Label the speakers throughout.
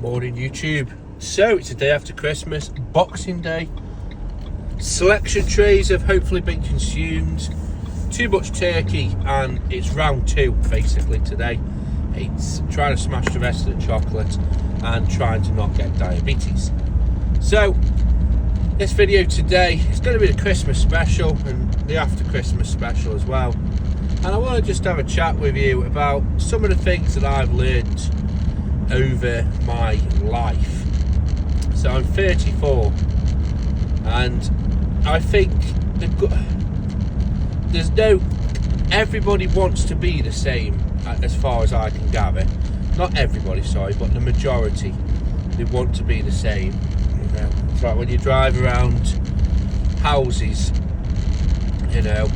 Speaker 1: Morning YouTube. So it's the day after Christmas, Boxing Day. Selection trays have hopefully been consumed. Too much turkey, and it's round two basically today. It's trying to smash the rest of the chocolate and trying to not get diabetes. So this video today is going to be the Christmas special and the after Christmas special as well. And I want to just have a chat with you about some of the things that I've learned over my life. So I'm 34, and I think everybody wants to be the same as far as I can gather. Not everybody, sorry, but the majority, they want to be the same. You know, it's like when you drive around houses, you know,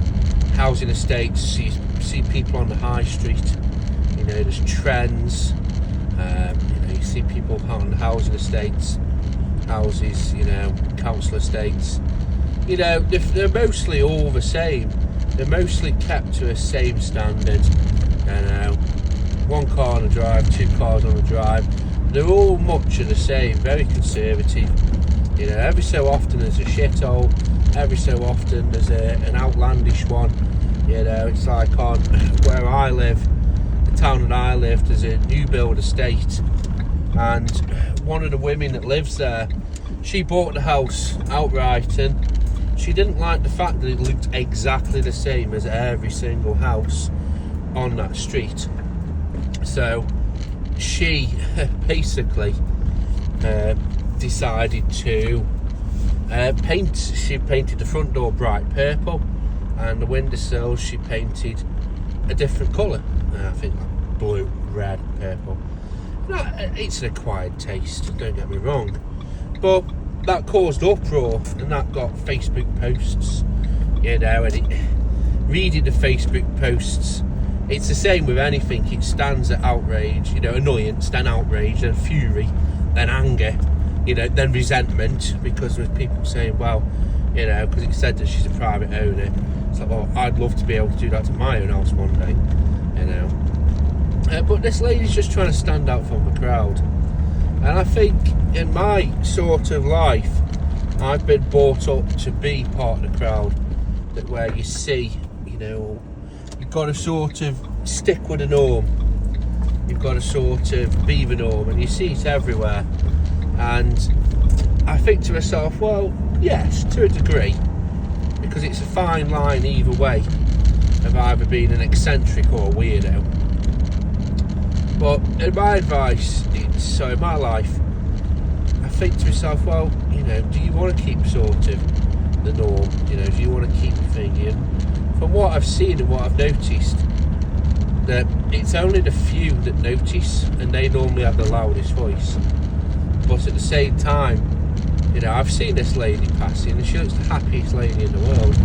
Speaker 1: housing estates, you see people on the high street, you know, there's trends. You know, you see people on housing estates, houses, you know, council estates. You know, they're mostly all the same. They're mostly kept to a same standard. You know, one car on the drive, two cars on the drive. They're all much of the same, very conservative. You know, every so often there's a shithole. Every so often there's an outlandish one. You know, it's like on where I live, the town that I live, there's a new build estate, and one of the women that lives there, she bought the house outright, and she didn't like the fact that it looked exactly the same as every single house on that street. So she basically decided to paint. She painted the front door bright purple, and the windowsills she painted a different colour. I think like blue, red, purple. It's an acquired taste, don't get me wrong, but that caused uproar, and that got Facebook posts, you know. And reading the Facebook posts, it's the same with anything. It stands at outrage, you know, annoyance, then outrage, then fury, then anger, you know, then resentment, because there's people saying, well, you know, because it said that she's a private owner. It's like, well, I'd love to be able to do that to my own house one day, you know. But this lady's just trying to stand out from the crowd. And I think in my sort of life, I've been brought up to be part of the crowd, that where you see, you know, you've got to sort of stick with the norm. You've got to sort of be the norm, and you see it everywhere. And I think to myself, well, yes, to a degree, because it's a fine line either way of either being an eccentric or a weirdo. But in my advice, in my life, I think to myself, well, you know, do you want to keep sort of the norm? You know, do you want to keep thinking? From what I've seen and what I've noticed, that it's only the few that notice, and they normally have the loudest voice. But at the same time, you know, I've seen this lady passing, and she looks the happiest lady in the world.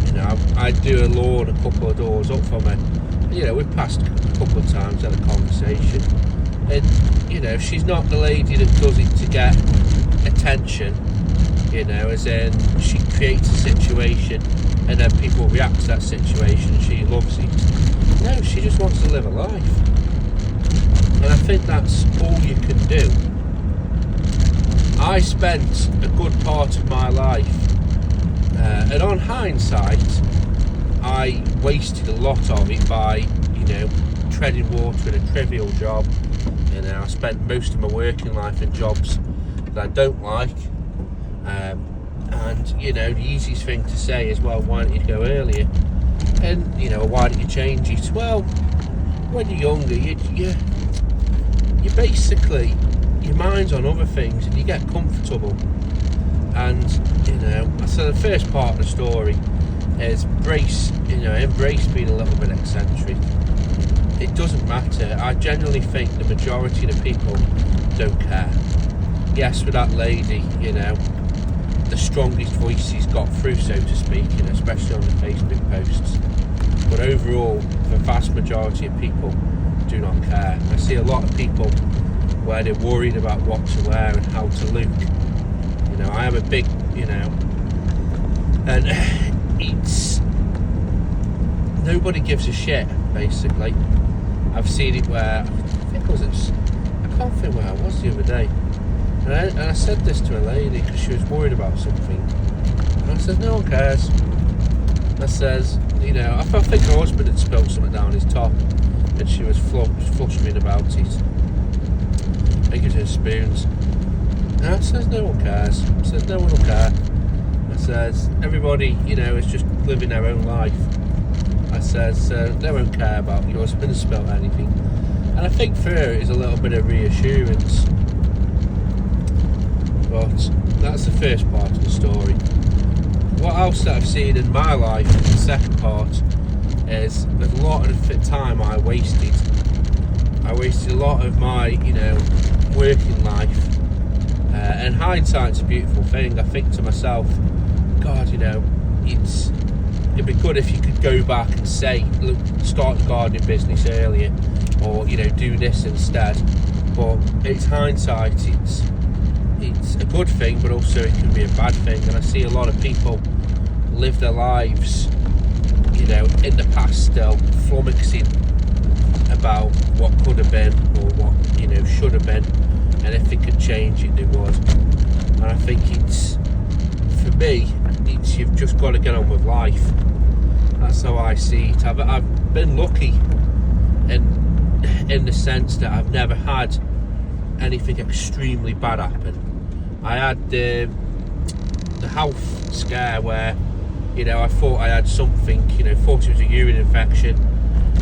Speaker 1: You know, I do a lawn a couple of doors up from her. You know, we've passed a couple of times, had a conversation, and you know, she's not the lady that does it to get attention. You know, as in she creates a situation and then people react to that situation and she loves it. No, she just wants to live a life, and I think that's all you can do. I spent a good part of my life, and on hindsight, I wasted a lot of it by, you know, treading water in a trivial job. You know, I spent most of my working life in jobs that I don't like. And, you know, the easiest thing to say is, well, why don't you go earlier? And, you know, why don't you change it? Well, when you're younger, you basically, your mind's on other things and you get comfortable. And, you know, so the first part of the story is embrace being a little bit eccentric. It doesn't matter. I genuinely think the majority of the people don't care. Yes, with that lady, you know, the strongest voices got through, so to speak, you know, especially on the Facebook posts. But overall, the vast majority of people do not care. I see a lot of people where they're worried about what to wear and how to look. You know, I am a big, you know, and it's, nobody gives a shit, basically. I've seen it where, I think it was, I can't can't think where I was the other day. And I said this to a lady because she was worried about something. And I said, no one cares. I says, you know, I think her husband had spilt something down his top and she was flustering about it. I think it was her spoons. And I says, no one cares. I says, no one will care. I says, everybody, you know, is just living their own life. I says, no one care about your husband has spilt anything. And I think for her it is a little bit of reassurance. But that's the first part of the story. What else that I've seen in my life, the second part, is there's a lot of the time I wasted. I wasted a lot of my, you know, working life. And hindsight's a beautiful thing. I think to myself, God, you know, it'd be good if you could go back and say, look, start the gardening business earlier, or, you know, do this instead. But it's hindsight. It's a good thing, but also it can be a bad thing. And I see a lot of people live their lives, you know, in the past still, flummoxing about what could have been or what, you know, should have been. And if it could change it, it would. And I think it's, for me, it's you've just got to get on with life. That's how I see it. I've been lucky in the sense that I've never had anything extremely bad happen. I had the health scare where, you know, I thought I had something, you know, thought it was a urine infection,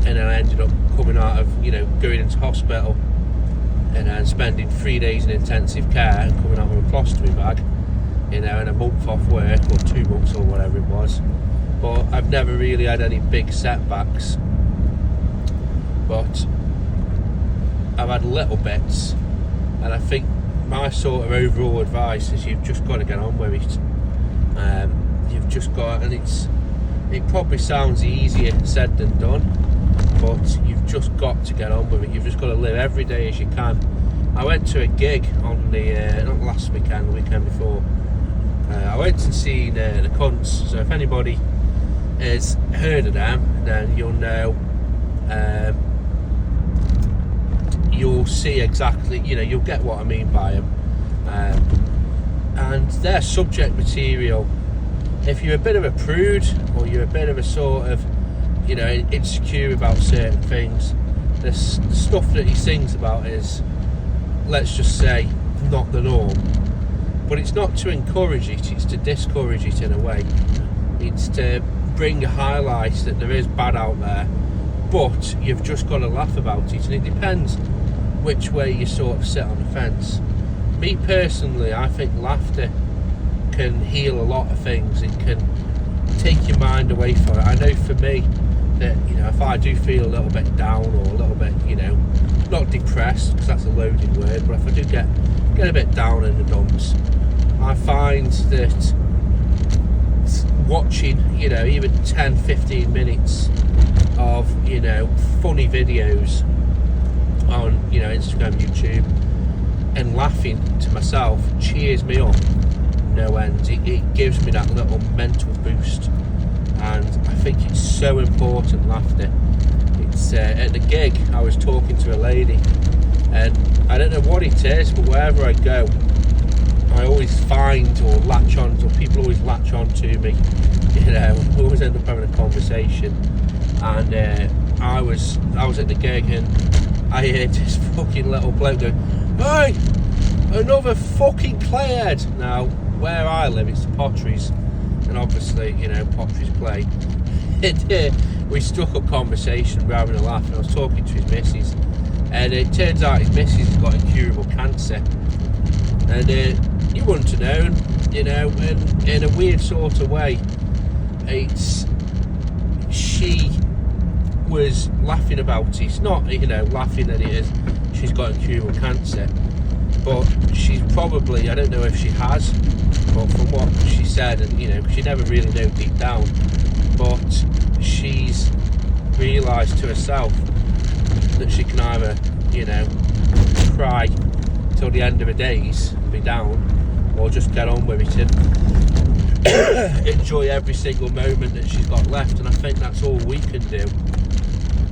Speaker 1: and then I ended up coming out of, you know, going into hospital and then spending 3 days in intensive care and coming out with a colostomy bag, you know, and a month off work, or 2 months or whatever it was. But I've never really had any big setbacks. But I've had little bits, and I think my sort of overall advice is you've just got to get on with it. You've just got, and it probably sounds easier said than done, but you've just got to get on with it. You've just got to live every day as you can. I went to a gig on the not last weekend, the weekend before. I went and seen the Cunts. So if anybody has heard of them, then you'll know. You'll see exactly, you know, you'll get what I mean by them. And their subject material, if you're a bit of a prude, or you're a bit of a sort of, you know, insecure about certain things, the stuff that he sings about is, let's just say, not the norm. But it's not to encourage it, it's to discourage it in a way. It's to bring a highlight that there is bad out there, but you've just got to laugh about it. And it depends which way you sort of sit on the fence. Me personally, I think laughter can heal a lot of things. It can take your mind away from it. I know for me that, you know, if I do feel a little bit down or a little bit, you know, not depressed, because that's a loaded word, but if I do get a bit down in the dumps, I find that watching, you know, even 10-15 minutes of, you know, funny videos on, you know, Instagram, YouTube, and laughing to myself cheers me up no end. It gives me that little mental boost, and I think it's so important, laughter. It's at the gig I was talking to a lady, and I don't know what it is, but wherever I go I always find or latch on, or people always latch on to me, you know. We always end up having a conversation. And I was at the gig, and I heard this fucking little bloke go, "Hey, another fucking clayhead." Now, where I live, it's the Potteries, and obviously, you know, Potteries play. And we struck up conversation, we were having a laugh, and I was talking to his missus, and it turns out his missus has got incurable cancer. And you wouldn't have known, you know, and in a weird sort of way, she was laughing about it. It's not, you know, laughing that it is, she's got incurable cancer, but she's probably, I don't know if she has, but from what she said, and, you know, she never really knew deep down, but she's realised to herself that she can either, you know, cry till the end of her days, be down, or just get on with it and enjoy every single moment that she's got left. And I think that's all we can do.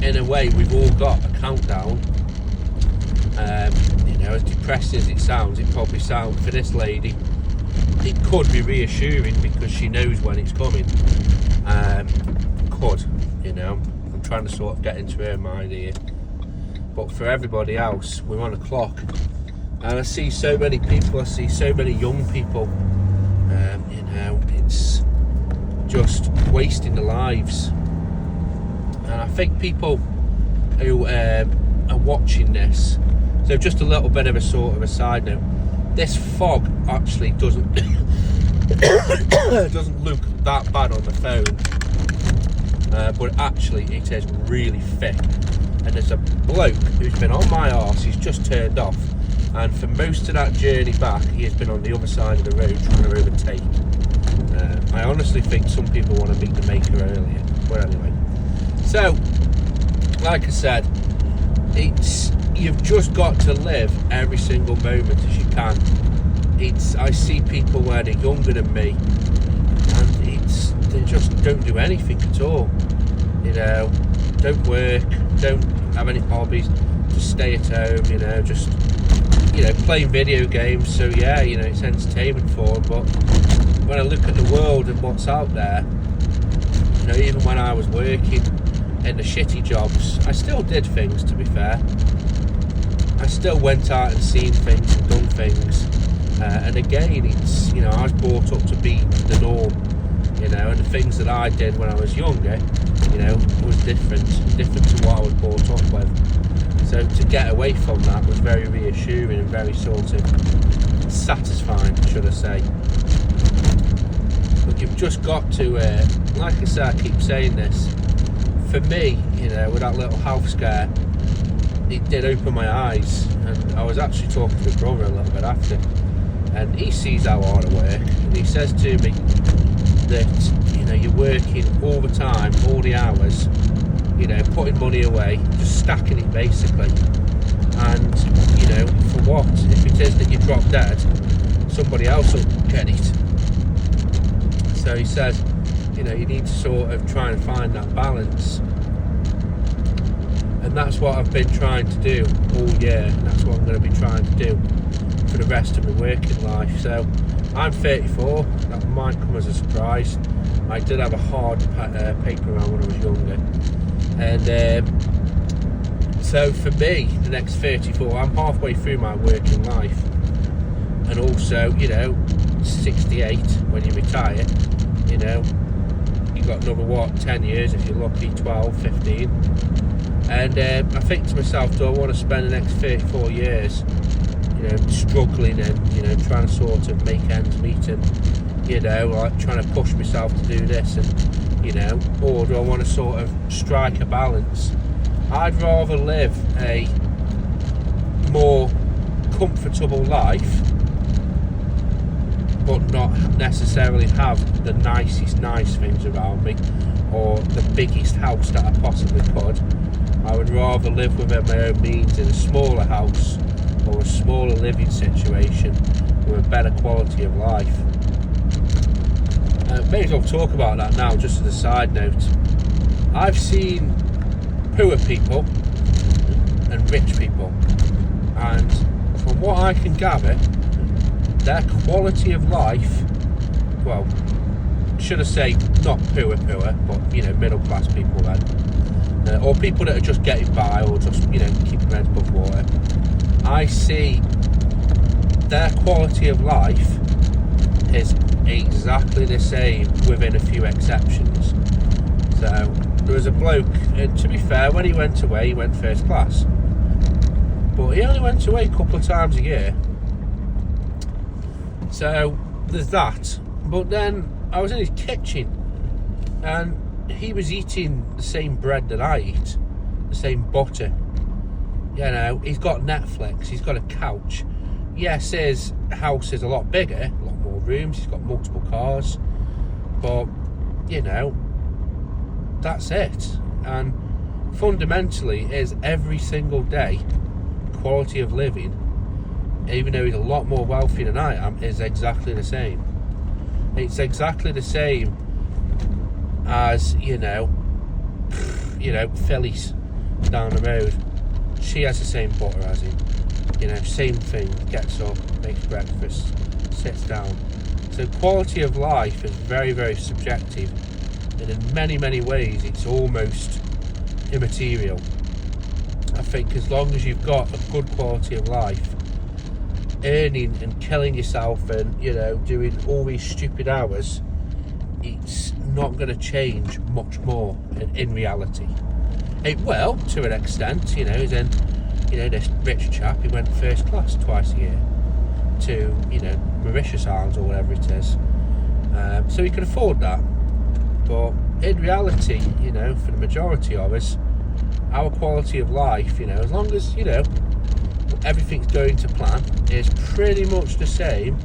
Speaker 1: In a way, we've all got a countdown. You know, as depressing as it sounds, it probably sounds for this lady, it could be reassuring because she knows when it's coming. Could, you know, I'm trying to sort of get into her mind here. But for everybody else, we're on a clock, and I see so many people, I see so many young people, you know, it's just wasting their lives. And I think people who are watching this, so just a little bit of a sort of a side note, this fog actually doesn't doesn't look that bad on the phone, but actually it is really thick. And there's a bloke who's been on my arse, he's just turned off, and for most of that journey back he has been on the other side of the road trying to overtake. I honestly think some people want to meet the maker earlier, but anyway. So, like I said, you've just got to live every single moment as you can. I see people where they're younger than me, and they just don't do anything at all. You know, don't work, don't have any hobbies, just stay at home. You know, just playing video games. So yeah, you know, it's entertainment for them. But when I look at the world and what's out there, you know, even when I was working in the shitty jobs, I still did things, to be fair. I still went out and seen things and done things. And again, it's, you know, I was brought up to be the norm, you know, and the things that I did when I was younger, you know, was different to what I was brought up with. So to get away from that was very reassuring and very sort of satisfying, should I say. But you've just got to, like I said, I keep saying this, for me, you know, with that little health scare, it did open my eyes, and I was actually talking to my brother a little bit after, and he sees how hard I work, and he says to me that, you know, you're working all the time, all the hours, you know, putting money away, just stacking it basically, and, you know, for what? If it is that you drop dead, somebody else will get it. So he says, you know, you need to sort of try and find that balance. And that's what I've been trying to do all year, and that's what I'm going to be trying to do for the rest of my working life. So I'm 34, that might come as a surprise. I did have a hard paper round when I was younger, and so for me, the next 34, I'm halfway through my working life, and also, you know, 68 when you retire, you know, you've got another 10 years if you're lucky, 12, 15. And I think to myself, do I want to spend the next 34 years, you know, struggling and, you know, trying to sort of make ends meet and, you know, like trying to push myself to do this and, you know, or do I want to sort of strike a balance? I'd rather live a more comfortable life, but not necessarily have the nicest nice things around me or the biggest house that I possibly could. I would rather live within my own means in a smaller house or a smaller living situation with a better quality of life. May as well talk about that now, just as a side note. I've seen poor people and rich people, and from what I can gather, their quality of life, well, should I say not poor, but, you know, middle class people then, or people that are just getting by or just, you know, keeping their heads above water, I see their quality of life is exactly the same within a few exceptions. So there was a bloke, and to be fair, when he went away, he went first class, but he only went away a couple of times a year. So there's that. But then I was in his kitchen, and he was eating the same bread that I eat, the same butter. You know, he's got Netflix, he's got a couch. Yes, his house is a lot bigger, a lot more rooms, he's got multiple cars, but, you know, that's it. And fundamentally, is every single day quality of living, even though he's a lot more wealthy than I am, is exactly the same. It's exactly the same as, you know, Phyllis down the road. She has the same butter as him. You know, same thing, gets up, makes breakfast, sits down. So quality of life is very, very subjective, and in many, many ways it's almost immaterial. I think as long as you've got a good quality of life, earning and killing yourself and, you know, doing all these stupid hours, it's not going to change much more in reality. It will, to an extent, you know, as in, you know, this rich chap, he went first class twice a year to, you know, Mauritius Islands or whatever it is. So he can afford that. But in reality, you know, for the majority of us, our quality of life, you know, as long as, you know, everything's going to plan, is pretty much the same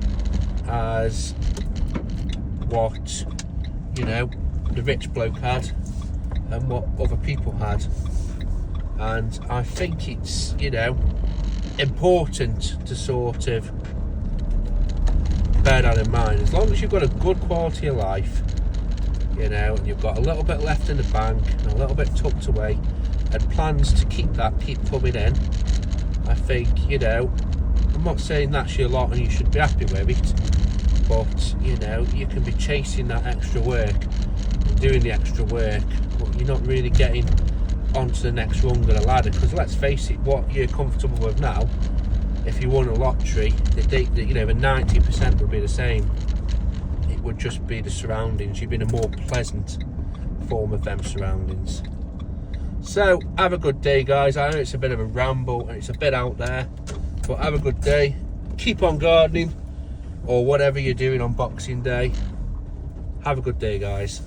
Speaker 1: as what, you know, the rich bloke had and what other people had. And I think it's, you know, important to sort of bear that in mind. As long as you've got a good quality of life, you know, and you've got a little bit left in the bank and a little bit tucked away and plans to keep coming in, I think, you know, I'm not saying that's your lot and you should be happy with it, but, you know, you can be chasing that extra work and doing the extra work, but you're not really getting onto the next rung of the ladder. Because let's face it, what you're comfortable with now, if you won a lottery, you know, the 90% would be the same. It would just be the surroundings. You'd be in a more pleasant form of them surroundings. So have a good day, guys. I know it's a bit of a ramble and it's a bit out there, but have a good day. Keep on gardening, or whatever you're doing on Boxing Day. Have a good day, guys.